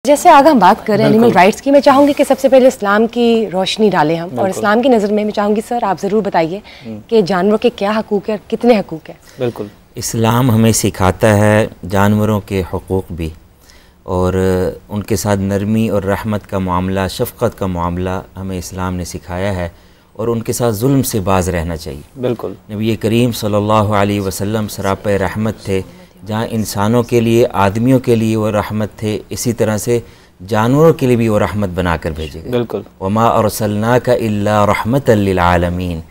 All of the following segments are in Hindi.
जैसे आगे हम बात कर रहे हैं एनिमल राइट्स की, मैं चाहूँगी कि सबसे पहले इस्लाम की रोशनी डालें हम, और इस्लाम की नज़र में मैं चाहूँगी सर आप ज़रूर बताइए कि जानवरों के क्या हकूक़ है और कितने हकूक़ हैं। बिल्कुल, इस्लाम हमें सिखाता है जानवरों के हकूक़ भी, और उनके साथ नरमी और रहमत का मामला, शफ़क़त का मामला हमें इस्लाम ने सिखाया है, और उनके साथ जुल्म से बाज़ रहना चाहिए। बिल्कुल, नबी करीम सल्लल्लाहु अलैहि वसल्लम सरापे रहमत थे, जहाँ इंसानों के लिए, आदमियों के लिए वो रहमत थे, इसी तरह से जानवरों के लिए भी वो रहमत बनाकर भेजे गए। बिल्कुल, वमा अरसलनाका इल्ला रहमतल लिल आलमीन।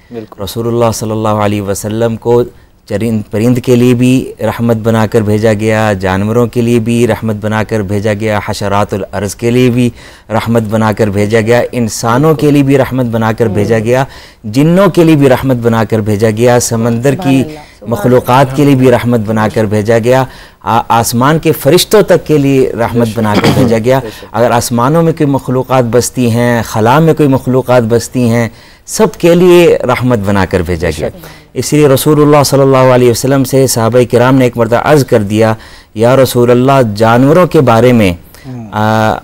रसूलुल्लाह सल्लल्लाहु अलैहि वसल्लम को चरिंद परिंद के लिए भी रहमत बनाकर भेजा गया, जानवरों के लिए भी रहमत बनाकर भेजा गया, हशरातुल अर्ज़ के लिए भी रहमत बनाकर भेजा गया, इंसानों के लिए भी रहमत बनाकर भेजा गया, जिन्नों के लिए भी रहमत बनाकर भेजा गया, समंदर की मखलूक़ात के लिए भी रहमत बनाकर भेजा गया, आसमान के फरिश्तों तक के लिए रहमत बनाकर भेजा गया। अगर आसमानों में कोई मखलूक़ात बसती हैं, खला में कोई मखलूक़ात बसती हैं, सब के लिए रहमत बनाकर भेजा गया। इसलिए रसूलुल्लाह सल्लल्लाहु अलैहि वसल्लम से सहाबाए किराम ने एक मरतबा अर्ज़ कर दिया, या रसूलल्लाह जानवरों के बारे में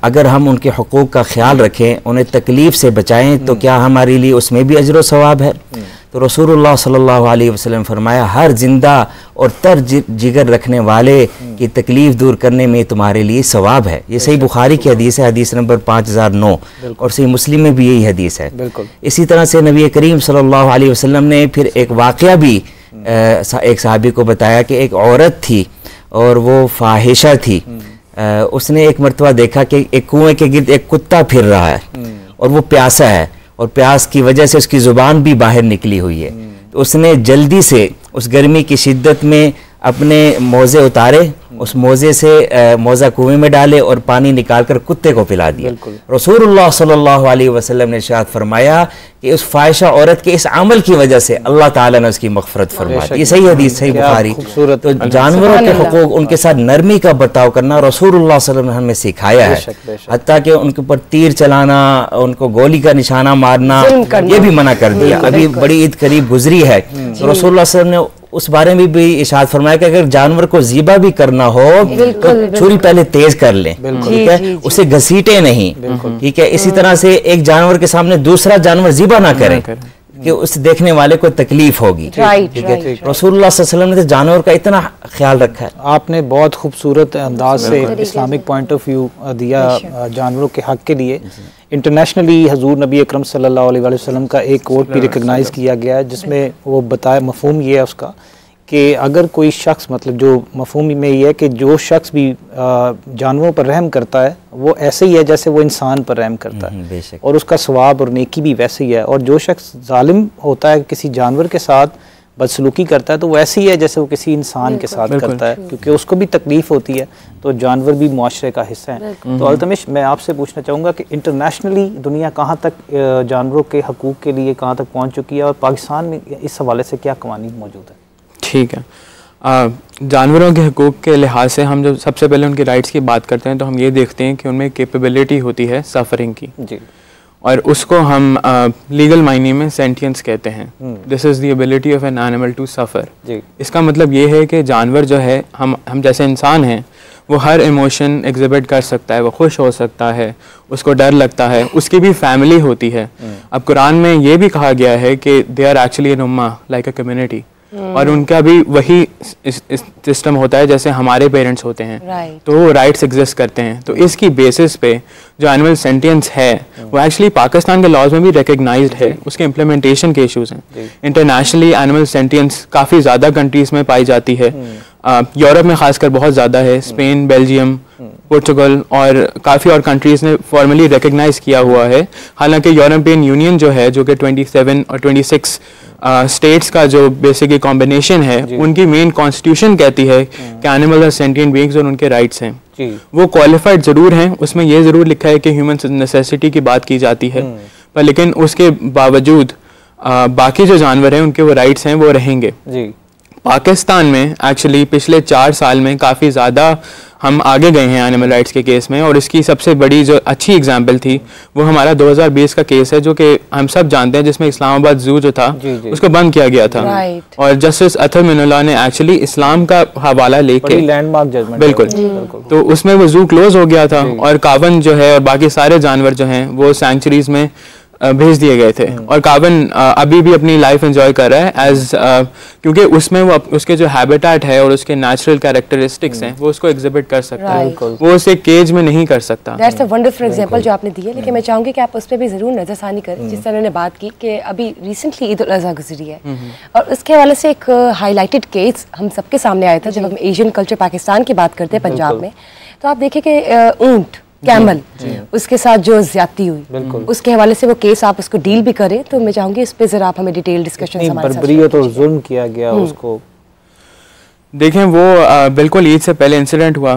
अगर हम उनके हकूक़ का ख्याल रखें, उन्हें तकलीफ़ से बचाएं, तो क्या हमारे लिए उसमें भी अजर व सवाब है? तो रसूलुल्लाह सल्लल्लाहु अलैहि वसल्लम फरमाया, हर जिंदा और तर जिगर रखने वाले की तकलीफ़ दूर करने में तुम्हारे लिए सवाब है। ये सही बुखारी की हदीस है, हदीस नंबर 5009, और सही मुस्लिम में भी यही हदीस है। इसी तरह से नबी करीम सल्लल्लाहु अलैहि वसल्लम ने फिर एक वाक़या भी एक सहाबी को बताया कि एक औरत थी और वो फाहिशा थी। उसने एक मरतबा देखा कि एक कुएं के गिर्द एक कुत्ता फिर रहा है और वो प्यासा है, और प्यास की वजह से उसकी ज़ुबान भी बाहर निकली हुई है। तो उसने जल्दी से उस गर्मी की शिद्दत में अपने मोज़े उतारे, उस मोज़े से मोज़ा कुएं में डाले और पानी निकालकर कुत्ते को पिला दिया। रसूलुल्लाह सल्लल्लाहु अलैहि वसल्लम ने इरशाद फरमाया कि उस फाहिशा औरत के इस अमल की वजह से अल्लाह ताला ने उसकी मग़फ़िरत फरमा दी। ये सही हदीस, सही बुखारी। तो जानवरों के हुकूक, उनके साथ नरमी का बर्ताव करना रसूलुल्लाह सल्लल्लाहु अलैहि वसल्लम ने हमें सिखाया है। हत्ता कि उनके ऊपर तीर चलाना, उनको गोली का निशाना मारना, ये भी मना कर दिया। अभी बड़ी ईद करीब गुजरी है, तो रसूलुल्लाह सल्लल्लाहु अलैहि वसल्लम ने उस बारे में भी इरशाद फरमाया कि अगर जानवर को ज़िबा भी करना हो तो छुरी पहले तेज कर लें, ठीक है, उसे घसीटे नहीं, ठीक है। इसी तरह से एक जानवर के सामने दूसरा जानवर ज़िबा ना करें कि उस देखने वाले को तकलीफ होगी, ठीक है। रसूलुल्लाह सल्लल्लाहु अलैहि वसल्लम ने तो जानवर का इतना ख्याल रखा है। आपने बहुत खूबसूरत अंदाज से इस्लामिक पॉइंट ऑफ व्यू दिया जानवरों के हक के लिए। इंटरनेशनली हजूर नबी अकरम सल्लल्लाहु अलैहि वसल्लम का एक कोट भी रिकग्नाइज़ किया गया है, जिसमें वो बताया, मफहूम ये है उसका कि अगर कोई शख्स, मतलब जो मफहूम में ये है कि जो शख्स भी जानवरों पर रहम करता है वो ऐसे ही है जैसे वो इंसान पर रहम करता है, और उसका सवाब और नेकी भी वैसे ही है। और जो शख्स जालिम होता है, किसी जानवर के साथ बदसलूकी करता है, तो वो ऐसे ही है जैसे वो किसी इंसान के साथ करता है, क्योंकि उसको भी तकलीफ होती है। तो जानवर भी मुआशरे का हिस्सा है। तो अल्तमिश, मैं आपसे पूछना चाहूँगा कि इंटरनेशनली दुनिया कहाँ तक जानवरों के हकूक़ के लिए कहाँ तक पहुँच चुकी है, और पाकिस्तान में इस हवाले से क्या कवानीन मौजूद है? ठीक है, जानवरों के हकूक़ के लिहाज से हम जब सबसे पहले उनके राइट्स की बात करते हैं तो हम ये देखते हैं कि उनमें कैपेबिलिटी होती है सफ़रिंग की जी, और उसको हम लीगल मायने में सेंटियंस कहते हैं। This is the ability of an animal to suffer. इसका मतलब ये है कि जानवर जो है, हम जैसे इंसान हैं, वो हर इमोशन एग्जिबिट कर सकता है, वो खुश हो सकता है, उसको डर लगता है, उसकी भी फैमिली होती है। अब कुरान में ये भी कहा गया है कि दे आर एक्चुअली एन उम्मा, लाइक अ कम्युनिटी, और उनका भी वही सिस्टम होता है जैसे हमारे पेरेंट्स होते हैं, तो वो राइट्स एग्जिस्ट करते हैं। तो इसकी बेसिस पे जो एनिमल सेंटियंस है वो एक्चुअली पाकिस्तान के लॉज में भी रिकग्नाइज्ड है, उसके इम्प्लीमेंटेशन के इश्यूज हैं। इंटरनेशनली एनिमल सेंटियंस काफ़ी ज़्यादा कंट्रीज़ में पाई जाती है, यूरोप में खासकर बहुत ज़्यादा है, स्पेन, बेल्जियम, पोर्चुगल और काफ़ी और कंट्रीज़ ने फॉर्मली रिकग्नाइज़ किया हुआ है। हालांकि यूरोपियन यूनियन जो है, जो कि 27 और 26 स्टेट्स का जो बेसिकली कॉम्बिनेशन है, उनकी मेन कॉन्स्टिट्यूशन कहती है कि एनिमल्स आर सेंटिएंट बीइंग्स और उनके राइट्स हैं। वो क्वालिफाइड ज़रूर हैं, उसमें ये ज़रूर लिखा है कि ह्यूमन नेसेसिटी की बात की जाती है, पर लेकिन उसके बावजूद बाकी जो जानवर हैं उनके वो राइट्स हैं, वो रहेंगे। पाकिस्तान में एक्चुअली पिछले 4 साल में काफ़ी ज़्यादा हम आगे गए हैं एनिमल राइट्स के केस में। और इसकी सबसे बड़ी जो अच्छी एग्जांपल थी वो हमारा 2020 का केस है, जो कि हम सब जानते हैं, जिसमें इस्लामाबाद जू जो था उसको बंद किया गया था। और जस्टिस अतर मिनुल्लाह ने एक्चुअली इस्लाम का हवाला लेके लैंडमार्क जजमेंट, बिल्कुल, तो उसमें वो जू क्लोज हो गया था और कावन जो है और बाकी सारे जानवर जो हैं वो सैंक्चुरीज में भेज दिए गए थे। और कावन अभी भी अपनी लाइफ एंजॉय कर रहा है एज क्योंकि उसमें वो उसके जो हैबिटेट है और उसके नेचुरल कैरेक्टरिस्टिक्स हैं वो उसको एग्जिबिट कर सकता है, वो उसे केज में नहीं कर सकता। दैट्स अ वंडरफुल एग्जांपल जो आपने दी है। लेकिन मैं चाहूँगी कि आप उस पर भी ज़रूर नज़रसानी करें, जिस तरह उन्होंने बात की कि अभी रिसेंटली ईद उल अज़हा गुजरी है और उसके हवाले से एक हाईलाइटेड केस हम सबके सामने आया था। जब हम एशियन कल्चर पाकिस्तान की बात करते हैं पंजाब में, तो आप देखिए कि ऊंट कैमल उसके साथ जो ज्यादती हुई, उसके हवाले से वो केस आप उसको डील भी करें, तो मैं चाहूंगी इस पे जरा आप हमें डिटेल डिस्कशन हमारे साथ। तो जुल्म किया गया उसको। देखें वो बिल्कुल ईद से पहले इंसिडेंट हुआ,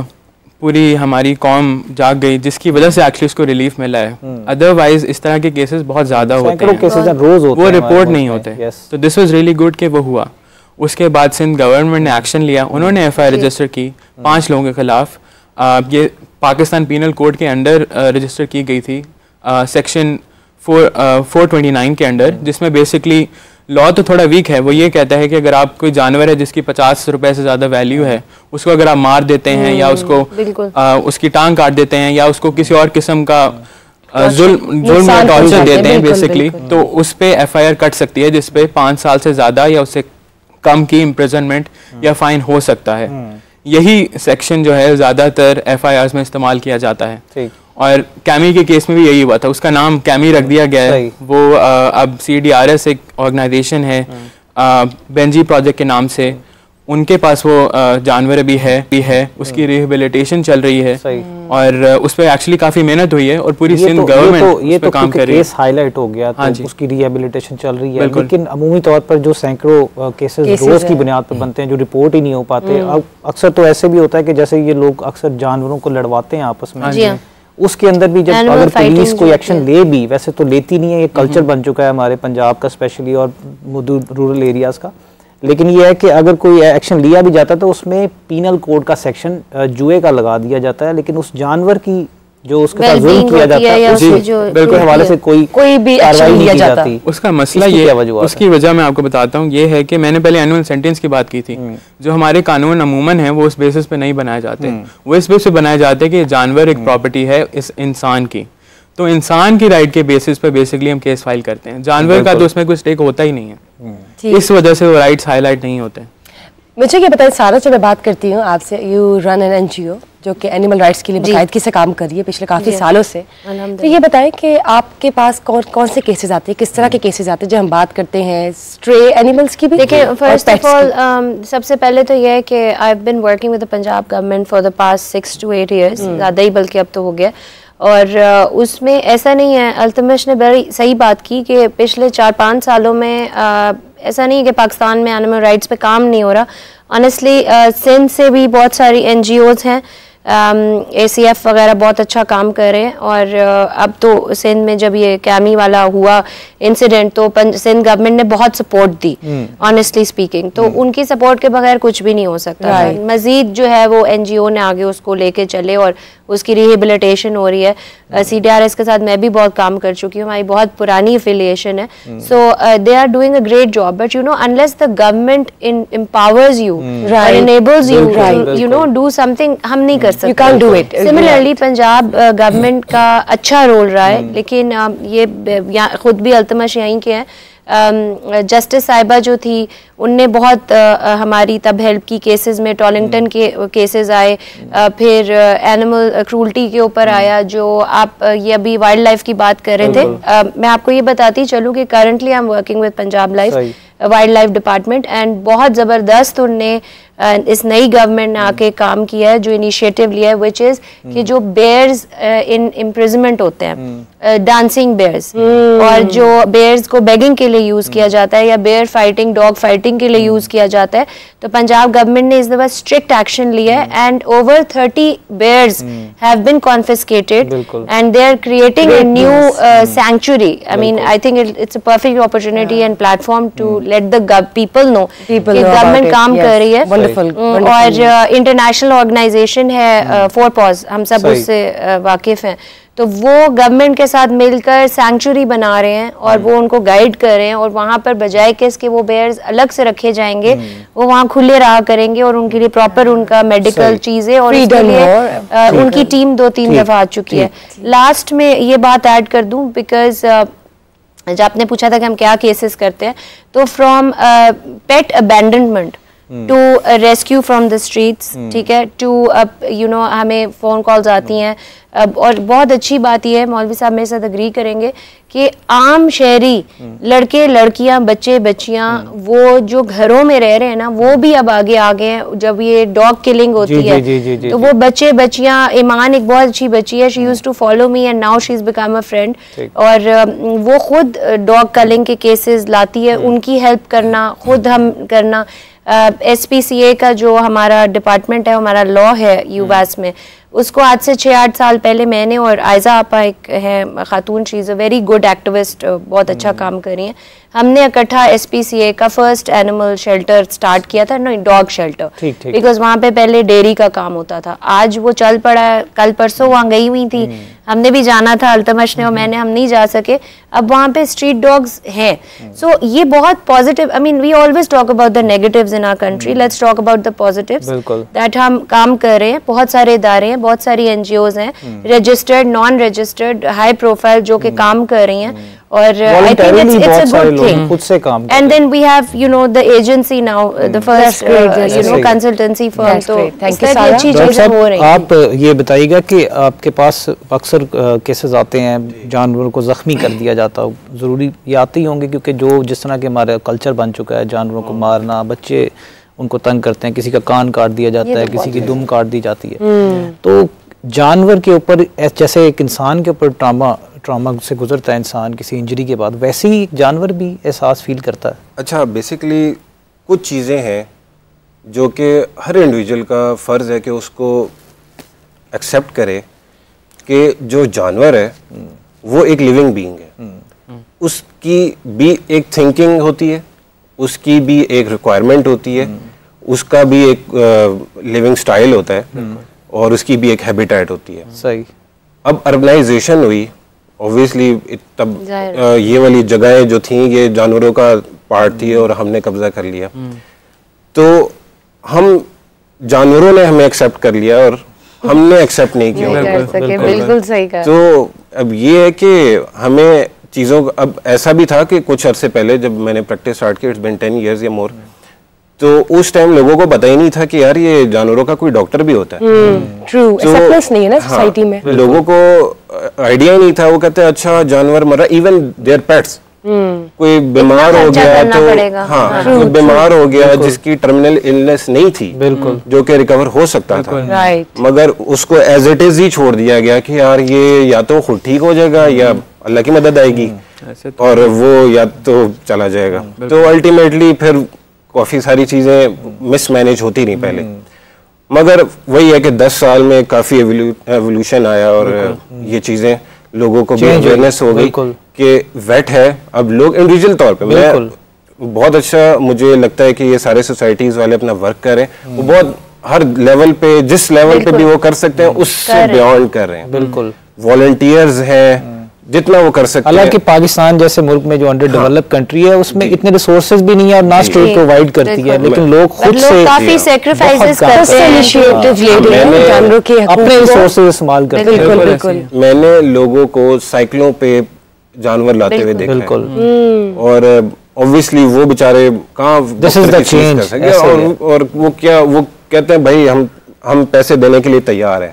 पूरी हमारी कौम जाग गई, जिसकी वजह से एक्चुअली उसको रिलीफ मिला है। अदरवाइज इस तरह के केसेस बहुत ज्यादा होते हैं, रोज होते वो रिपोर्ट नहीं होते। तो दिस वाज रियली गुड कि वो हुआ। उसके बाद सिंध गवर्नमेंट ने एक्शन लिया, उन्होंने FIR रजिस्टर की 5 लोगों के खिलाफ। ये पाकिस्तान पीनल कोड के अंडर रजिस्टर की गई थी, सेक्शन 429 के अंडर, जिसमें बेसिकली लॉ तो थोड़ा वीक है। वो ये कहता है कि अगर आप कोई जानवर है जिसकी 50 रुपए से ज़्यादा वैल्यू है, उसको अगर आप मार देते हैं या उसको उसकी टांग काट देते हैं या उसको किसी और किस्म का जुल्म या टॉर्चर देते हैं बेसिकली, तो उस पे FIR कट सकती है, जिस पे 5 साल से ज़्यादा या उससे कम की इम्प्रिजनमेंट या फाइन हो सकता है। यही सेक्शन जो है ज़्यादातर FIRs में इस्तेमाल किया जाता है। और कैमी के केस में भी यही हुआ था, उसका नाम कैमी रख दिया गया है। वो अब CDRS एक ऑर्गेनाइजेशन है बेंजी प्रोजेक्ट के नाम से, उनके पास वो जानवर भी है, उसकी रिहेबिलिटेशन चल रही है और उस पर एक्चुअली काफी मेहनत हुई है और पूरी सिंध गवर्नमेंट ये तो काम कर रही है। केस हाईलाइट हो गया तो उसकी रिहेबिलिटेशन चल रही है, लेकिन अमूमी तौर पर जो सैकड़ों केसेस रोज की बुनियाद पर बनते हैं जो रिपोर्ट ही नहीं हो पाते। अक्सर तो ऐसे भी होता है कि जैसे ये लोग अक्सर जानवरों को लड़वाते हैं आपस में, उसके अंदर भी जब अगर पुलिस कोई एक्शन ले भी, वैसे तो लेती नहीं है, ये कल्चर बन चुका है हमारे पंजाब का स्पेशली और रूरल एरियाज का। लेकिन ये है कि अगर कोई एक्शन लिया भी जाता है तो उसमें पीनल कोड का सेक्शन जुए का लगा दिया जाता है, लेकिन उस जानवर की जो उसके साथ जुल्म किया जाता है उसके हवाले से कोई भी एक्शन नहीं लिया जाता। उसका मसला ये, उसकी वजह मैं आपको बताता हूँ, ये है कि मैंने पहले एनुअल सेंटेंस की बात की थी। जो हमारे कानून अमूमन है वो उस बेसिस पे नहीं बनाए जाते, वो इस बेसिस पे बनाए जाते हैं कि जानवर एक प्रॉपर्टी है इस इंसान की, तो इंसान की राइट के बेसिस पे बेसिकली हम केस फाइल करते हैं। जानवर का तो उसमें कोई स्टेक होता ही नहीं है, इस वजह से वो राइट्स हाईलाइट नहीं होते। मुझे ये बताएं सारा, जब मैं बात करती हूँ आपसे, यू रन एन NGO जो कि एनिमल राइट्स के लिए बाकायदगी से काम कर रही है पिछले काफ़ी सालों से, तो ये बताएं कि आपके पास कौन से केसेस आते हैं, किस तरह के केसेस आते हैं जब हम बात करते हैं स्ट्रे एनिमल्स की भी? देखिए, फर्स्ट ऑफ ऑल सबसे पहले तो ये है कि I have been working with the Punjab government for the past 6 to 8 years, ज़्यादा ही बल्कि अब तो हो गया। और उसमें ऐसा नहीं है, अल्तमश ने बड़ी सही बात की कि पिछले 4-5 सालों में ऐसा नहीं है कि पाकिस्तान में एनिमल राइट्स पे काम नहीं हो रहा। ऑनेस्टली सिंध से भी बहुत सारी NGOs हैं, ACF वगैरह बहुत अच्छा काम कर रहे हैं। और अब तो सिंध में जब ये कैमी वाला हुआ इंसिडेंट तो सिंध गवर्नमेंट ने बहुत सपोर्ट दी, ऑनेस्टली स्पीकिंग। तो उनकी सपोर्ट के बगैर कुछ भी नहीं हो सकता। मजीद जो है वो NGO ने आगे उसको लेके चले और उसकी रिहेबिलिटेशन हो रही है। CDRS के साथ मैं भी बहुत काम कर चुकी हूँ, हमारी बहुत पुरानी एफिलिएशन है। So they are doing a great job, but you know unless the government empowers you और enables you you know do something, हम नहीं कर सकते। You can't do it. Similarly Punjab government का अच्छा रोल रहा है, लेकिन ये खुद भी अल्तमश यहीं के हैं। जस्टिस साहिबा जो थी उनने बहुत हमारी तब हेल्प की केसेस में। टॉलिंगटन के केसेस आए, फिर एनिमल क्रूल्टी के ऊपर आया, जो आप ये अभी वाइल्ड लाइफ की बात कर रहे थे। मैं आपको ये बताती चलूँ कि currently I am working with Punjab life wild life department, and बहुत ज़बरदस्त उनने इस नई गवर्नमेंट ने आके काम किया है, जो इनिशिएटिव लिया है, विच इज़ कि जो बेयर्स इन इम्प्रिजमेंट होते हैं, डांसिंग बेयर्स, और जो बेयर्स को बेगिंग के लिए यूज़ किया जाता है या बेयर फाइटिंग, डॉग फाइटिंग के लिए यूज़ किया जाता है, तो पंजाब गवर्नमेंट ने इस दफ़ा स्ट्रिक्ट एक्शन लिया है and over 30 bears have been confiscated and they are creating a new sanctuary. I mean I think it's a perfect opportunity and platform to let the people know कि गवर्नमेंट काम कर रही है। वंडरफुल। और इंटरनेशनल ऑर्गेनाइजेशन है फोर पॉज, हम सब उससे वाकिफ हैं, तो वो गवर्नमेंट के साथ मिलकर सैंक्चुरी बना रहे हैं और वो उनको गाइड कर रहे हैं, और वहाँ पर बजाय के इसके वो बेयर्स अलग से रखे जाएंगे, वो वहाँ खुले रहा करेंगे और उनके लिए प्रॉपर उनका मेडिकल चीजें, और इसके लिए उनकी टीम 2-3 दफा आ चुकी है। लास्ट में ये बात ऐड कर दूं, बिकॉज जब आपने पूछा था कि हम क्या केसेस करते हैं, तो from pet abandonment to rescue from the streets, ठीक है, टू यू नो हमें फ़ोन कॉल्स आती हैं, और बहुत अच्छी बात यह है, मौलवी साहब मेरे साथ अग्री करेंगे, कि आम शहरी लड़के लड़कियां बच्चे बच्चियां वो जो घरों में रह रहे हैं ना, वो भी अब आगे आ गए हैं। जब ये डॉग किलिंग होती है तो वो बच्चे बच्चियां, ईमान एक बहुत अच्छी बच्ची है, she used to follow me and now she is become a friend, और वो खुद डॉग किलिंग के केसेस लाती है, उनकी हेल्प करना, खुद हम करना। SPCA का जो हमारा डिपार्टमेंट है, हमारा लॉ है यूएस में, उसको आज से 6-8 साल पहले मैंने और आयजा आपा एक है खातून, she is a very good activist, बहुत अच्छा काम कर रही हैं, हमने इकट्ठा SPCA का फर्स्ट एनिमल शेल्टर स्टार्ट किया था, नो डॉग शेल्टर, बिकॉज वहाँ पे पहले डेयरी का काम होता था। आज वो चल पड़ा है, कल परसों वहाँ गई हुई थी, हमने भी जाना था, अल्तमश ने और मैंने, हम नहीं जा सके, अब वहाँ पे स्ट्रीट डॉग्स हैं। सो ये बहुत positive, I mean we always talk about the negatives in our country, let's talk about the positives that हम काम कर रहे हैं। बहुत सारे इदारे हैं, बहुत सारी NGOs हैं, registered, non registered, high profile, जो कि काम कर रही हैं, और I think it's a good thing. खुद से काम and then we have you know the agency now, the first you know consultancy firm, तो Thank you, अच्छी चीजें हो रही हैं। आप ये बताइएगा कि आपके पास अक्सर केसेस आते हैं जानवरों को जख्मी कर दिया जाता हो, ज़रूरी ये आते ही होंगे क्योंकि जो जिस तरह के हमारा कल्चर बन चुका है, जानवरों को मारना, बच्चे उनको तंग करते हैं, किसी का कान काट दिया जाता है, किसी की दुम काट दी जाती है, तो जानवर के ऊपर जैसे एक इंसान के ऊपर ट्रॉमा से गुजरता है इंसान किसी इंजरी के बाद, वैसे ही जानवर भी एहसास फील करता है। अच्छा, बेसिकली कुछ चीज़ें हैं जो कि हर इंडिविजुअल का फ़र्ज़ है कि उसको एक्सेप्ट करे कि जो जानवर है वो एक लिविंग बीइंग है, उसकी भी एक थिंकिंग होती है, उसकी भी एक रिक्वायरमेंट होती है, उसका भी एक लिविंग स्टाइल होता है, और उसकी भी एक हैबिटेट होती है। सही। अब अर्बनाइजेशन हुई, ऑब्वियसली तब ये वाली जगहें जो थी ये जानवरों का पार्ट थी और हमने कब्जा कर लिया, तो हम जानवरों ने हमें एक्सेप्ट कर लिया और हमने एक्सेप्ट नहीं किया। बिल्कुल सही कहा। तो अब ये है कि हमें चीज़ों को, अब ऐसा भी था कि कुछ अरसे पहले जब मैंने प्रैक्टिस स्टार्ट की, इट्स बीन 10 years या मोर, तो उस टाइम लोगों को पता ही नहीं था कि यार ये जानवरों का कोई डॉक्टर भी होता है। ट्रू, एक्सेप्टेंस नहीं है ना सोसाइटी में, लोगों को आइडिया ही नहीं था। वो कहते हैं अच्छा जानवर मरा, इवन देयर पेट्स, कोई बीमार हो गया तो हाँ, कोई बीमार हो गया जिसकी टर्मिनल इलनेस नहीं थी, बिल्कुल, जो कि रिकवर हो सकता था, मगर उसको एज इट इज ही छोड़ दिया गया कि यार ये या तो खुद ठीक हो जाएगा या अल्लाह की मदद आएगी, और वो या तो चला जाएगा। तो अल्टीमेटली फिर काफ़ी सारी चीज़ें मिसमैनेज होती रही पहले, मगर वही है कि 10 साल में काफ़ी एवोल्यूशन आया और ये चीज़ें लोगों को भी अवेयरनेस हो गई कि वेट है। अब लोग इंडिविजुअल तौर पे, मैं बहुत अच्छा मुझे लगता है कि ये सारे सोसाइटीज़ वाले अपना वर्क कर रहे हैं, वो बहुत हर लेवल पे, जिस लेवल पे भी वो कर सकते हैं उससे बियॉन्ड कर रहे हैं। बिल्कुल, वॉलंटियर्स हैं, जितना वो कर सकते हैं। हालांकि पाकिस्तान जैसे मुल्क में जो अंडर डेवलप्ड कंट्री है उसमें इतने रिसोर्सेज भी नहीं है और ना स्टेट प्रोवाइड करती है, लेकिन लोग खुद से काफी सैक्रिफाइसेस करते हैं, इनिशिएटिव लेते हैं, जानवरों के अपने रिसोर्सेज इस्तेमाल करते हैं। बिल्कुल। मैंने लोगों को साइकिलों पे जानवर लाते हुए देखा है, और ऑब्वियसली वो बेचारे कहाँ और वो क्या, वो कहते हैं भाई हम पैसे देने के लिए तैयार हैं,